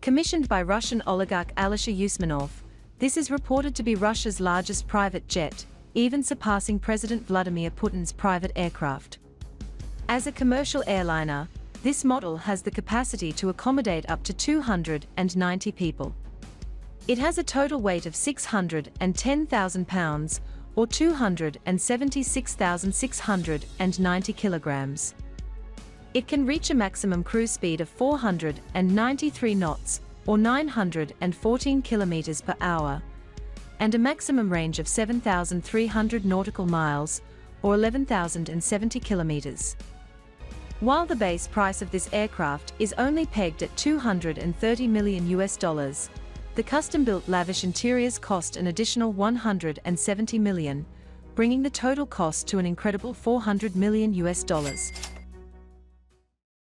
Commissioned by Russian oligarch Alisher Usmanov, this is reported to be Russia's largest private jet, even surpassing President Vladimir Putin's private aircraft. As a commercial airliner, this model has the capacity to accommodate up to 290 people. It has a total weight of 610,000 pounds, or 276,690 kilograms. It can reach a maximum cruise speed of 493 knots, or 914 kilometers per hour, and a maximum range of 7,300 nautical miles, or 11,070 kilometers. While the base price of this aircraft is only pegged at $230 million, the custom-built lavish interiors cost an additional $170 million, bringing the total cost to an incredible $400 million.